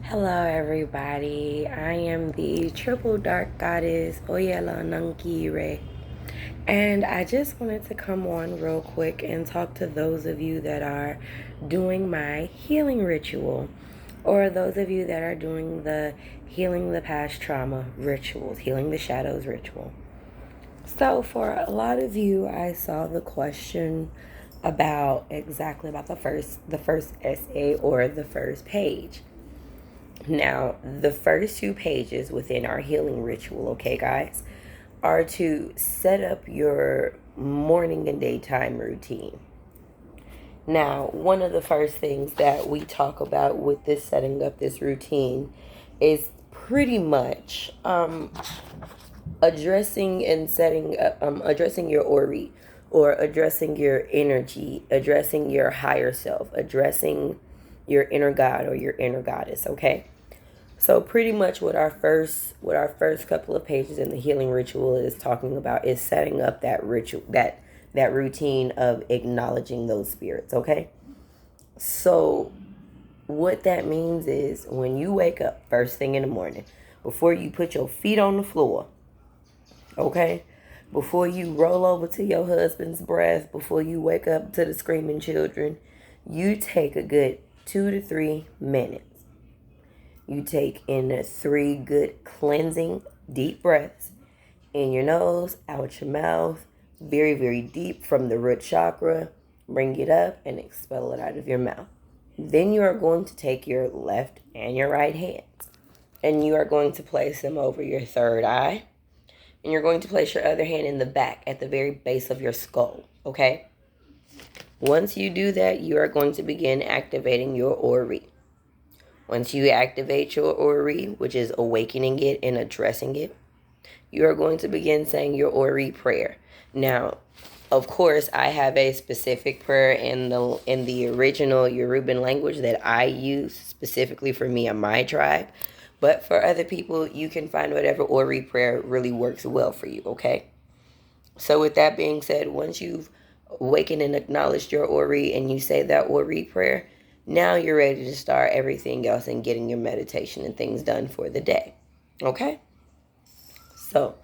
Hello, everybody. I am the triple dark goddess Oyela Nankire, and I just wanted to come on real quick and talk to those of you that are doing my healing ritual, or those of you that are doing the healing the past trauma rituals, healing the shadows ritual. So, for a lot of you, I saw the question about exactly about the first essay or the first page. Now, the first two pages within our healing ritual, okay, guys, are to set up your morning and daytime routine. Now, one of the first things that we talk about with this setting up this routine is pretty much addressing and addressing your ori, or addressing your energy, addressing your higher self, addressing your inner god or your inner goddess, okay? So pretty much what our first couple of pages in the healing ritual is talking about is setting up that ritual, that routine of acknowledging those spirits, okay? So what that means is when you wake up first thing in the morning, before you put your feet on the floor, okay? Before you roll over to your husband's breast, before you wake up to the screaming children, you take a good 2 to 3 minutes. You take in 3 good cleansing deep breaths in your nose, out your mouth, very, very deep from the root chakra. Bring it up and expel it out of your mouth. Then you are going to take your left and your right hands, and you are going to place them over your third eye. And you're going to place your other hand in the back at the very base of your skull, okay? Once you do that, you are going to begin activating your Ori. Once you activate your Ori, which is awakening it and addressing it, you are going to begin saying your Ori prayer. Now, of course, I have a specific prayer in the original Yoruban language that I use specifically for me and my tribe. But for other people, you can find whatever Ori prayer really works well for you, okay? So with that being said, once you've awakened and acknowledged your Ori and you say that Ori prayer, now you're ready to start everything else and getting your meditation and things done for the day. Okay? So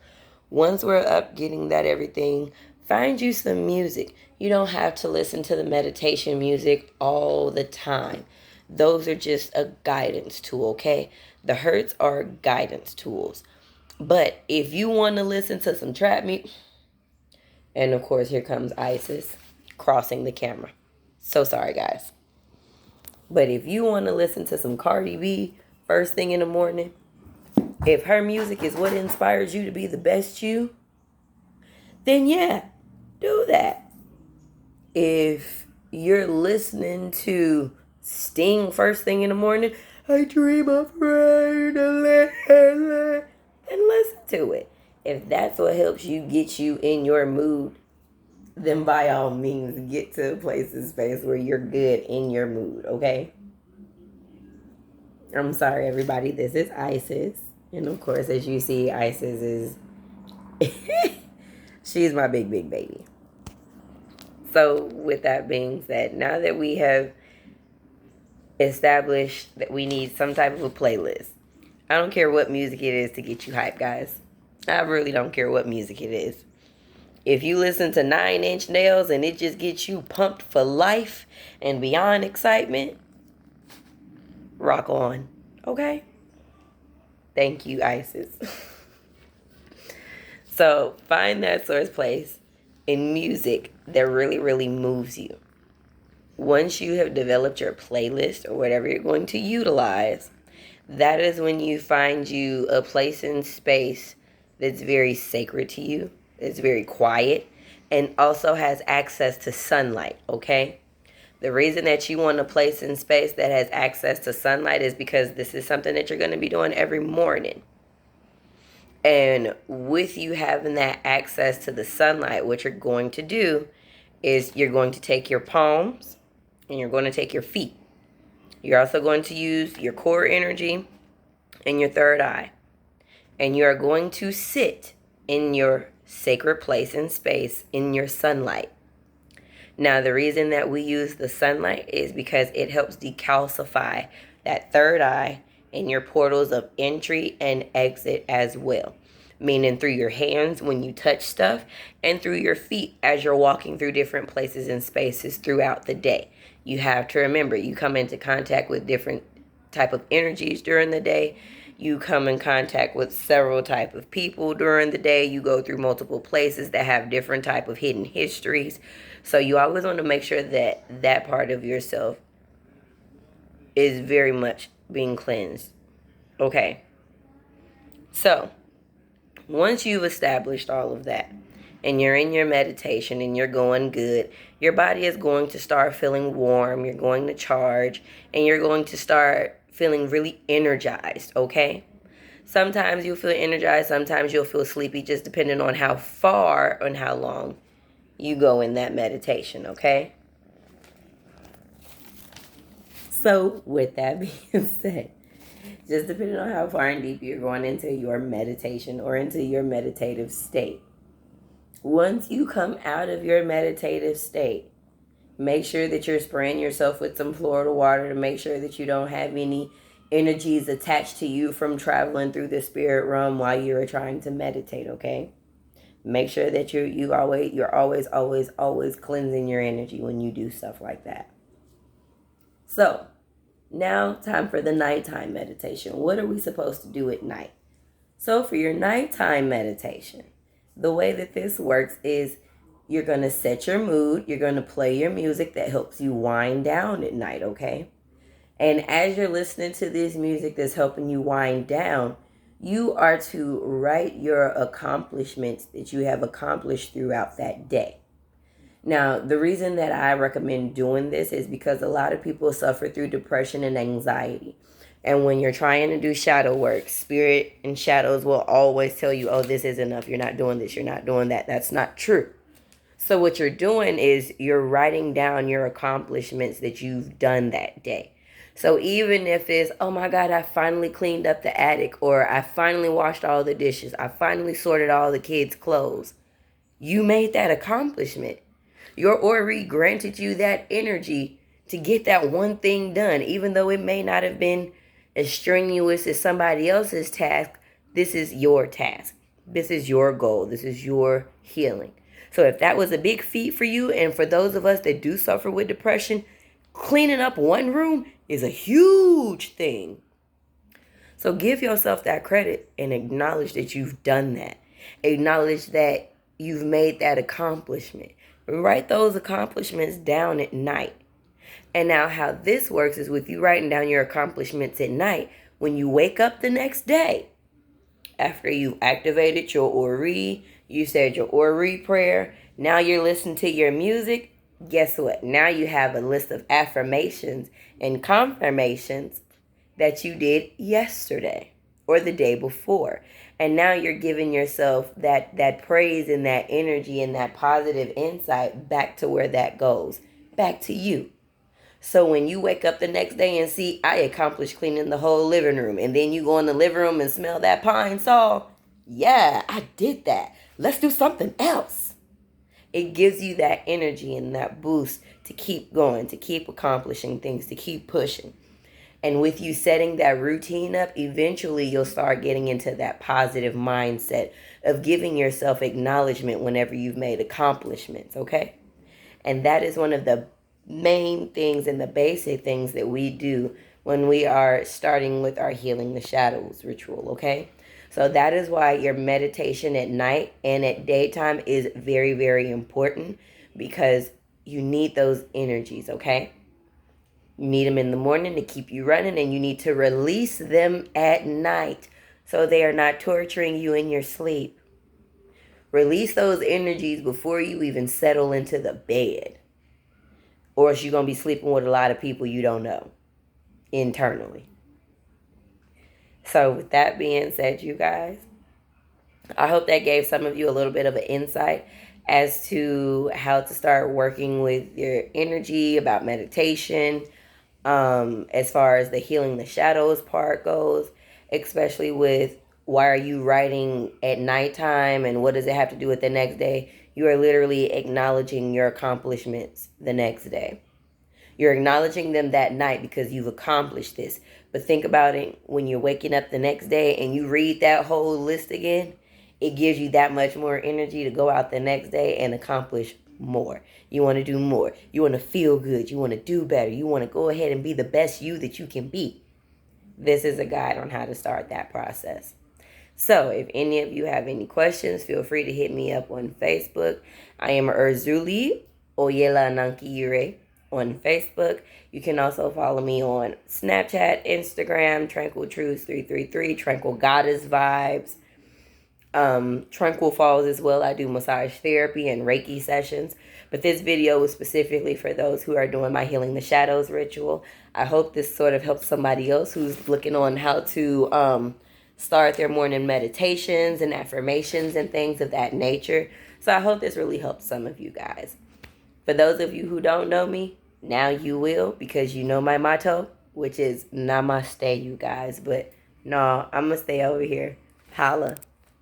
once we're up getting that everything, find you some music. You don't have to listen to the meditation music all the time. Those are just a guidance tool, okay? The hurts are guidance tools. But if you want to listen to some trap music, and of course, here comes Isis crossing the camera. So sorry, guys. But if you want to listen to some Cardi B first thing in the morning, if her music is what inspires you to be the best you, then yeah, do that. If you're listening to Sting first thing in the morning, I dream of rain, then listen to it. If that's what helps you get you in your mood, then by all means get to a place and space where you're good in your mood, okay? I'm sorry, everybody. This is Isis. And of course, as you see, Isis is... she's my big, big baby. So with that being said, now that we have established that we need some type of a playlist, I don't care what music it is to get you hyped, guys. I really don't care what music it is. If you listen to 9 Inch Nails and it just gets you pumped for life and beyond excitement, rock on. Okay? Thank you, Isis. So find that source place in music that really, really moves you. Once you have developed your playlist or whatever you're going to utilize, that is when you find you a place in space that's very sacred to you. It's very quiet and also has access to sunlight, okay? The reason that you want a place in space that has access to sunlight is because this is something that you're going to be doing every morning. And with you having that access to the sunlight, what you're going to do is you're going to take your palms and you're going to take your feet. You're also going to use your core energy and your third eye. And you are going to sit in your sacred place in space in your sunlight. Now, the reason that we use the sunlight is because it helps decalcify that third eye and your portals of entry and exit as well. Meaning through your hands when you touch stuff, and through your feet as you're walking through different places and spaces throughout the day. You have to remember, you come into contact with different type of energies during the day. You come in contact with several type of people during the day. You go through multiple places that have different type of hidden histories. So you always want to make sure that that part of yourself is very much being cleansed. Okay. So once you've established all of that, and you're in your meditation and you're going good, your body is going to start feeling warm, you're going to charge, and you're going to start feeling really energized, okay? Sometimes you'll feel energized, sometimes you'll feel sleepy, just depending on how far and how long you go in that meditation, okay? So, with that being said, just depending on how far and deep you're going into your meditation or into your meditative state. Once you come out of your meditative state, make sure that you're spraying yourself with some Florida water to make sure that you don't have any energies attached to you from traveling through the spirit realm while you're trying to meditate, okay? Make sure that you're always cleansing your energy when you do stuff like that. So, now time for the nighttime meditation. What are we supposed to do at night? So for your nighttime meditation, the way that this works is you're going to set your mood. You're going to play your music that helps you wind down at night, okay? And as you're listening to this music that's helping you wind down, you are to write your accomplishments that you have accomplished throughout that day. Now, the reason that I recommend doing this is because a lot of people suffer through depression and anxiety. And when you're trying to do shadow work, spirit and shadows will always tell you, oh, this isn't enough. You're not doing this. You're not doing that. That's not true. So what you're doing is you're writing down your accomplishments that you've done that day. So even if it's, oh my God, I finally cleaned up the attic, or I finally washed all the dishes, I finally sorted all the kids' clothes, you made that accomplishment. Your Ori granted you that energy to get that one thing done, even though it may not have been as strenuous as somebody else's task. This is your task. This is your goal. This is your healing. So if that was a big feat for you, and for those of us that do suffer with depression, cleaning up one room is a huge thing. So give yourself that credit and acknowledge that you've done that. Acknowledge that you've made that accomplishment. Write those accomplishments down at night. And now how this works is with you writing down your accomplishments at night, when you wake up the next day, after you activated your Ori, you said your Ori prayer, now you're listening to your music, guess what? Now you have a list of affirmations and confirmations that you did yesterday or the day before. And now you're giving yourself that praise and that energy and that positive insight back to where that goes, back to you. So when you wake up the next day and see, I accomplished cleaning the whole living room, and then you go in the living room and smell that pine sol, yeah, I did that. Let's do something else. It gives you that energy and that boost to keep going, to keep accomplishing things, to keep pushing. And with you setting that routine up, eventually you'll start getting into that positive mindset of giving yourself acknowledgement whenever you've made accomplishments, okay? And that is one of the main things and the basic things that we do when we are starting with our Healing the Shadows ritual, okay? So that is why your meditation at night and at daytime is very, very important, because you need those energies, okay? You need them in the morning to keep you running, and you need to release them at night so they are not torturing you in your sleep. Release those energies before you even settle into the bed, or else you're going to be sleeping with a lot of people you don't know internally. So with that being said, you guys, I hope that gave some of you a little bit of an insight as to how to start working with your energy, about meditation, as far as the Healing the Shadows part goes, especially with why are you writing at nighttime and what does it have to do with the next day. You are literally acknowledging your accomplishments the next day. You're acknowledging them that night because you've accomplished this. But think about it when you're waking up the next day and you read that whole list again, it gives you that much more energy to go out the next day and accomplish more. You want to do more. You want to feel good. You want to do better. You want to go ahead and be the best you that you can be. This is a guide on how to start that process. So if any of you have any questions, feel free to hit me up on Facebook. I am Erzuli Oyela Nankiyure on Facebook. You can also follow me on Snapchat, Instagram, Tranquil Truths 333, Tranquil Goddess Vibes, Tranquil Falls as well. I do massage therapy and Reiki sessions. But this video was specifically for those who are doing my Healing the Shadows ritual. I hope this sort of helps somebody else who's looking on how to start their morning meditations and affirmations and things of that nature. So I hope this really helps some of you guys. For those of you who don't know me, now you will, because you know my motto, which is Namaste, you guys. But no, I'm going to stay over here. Holla.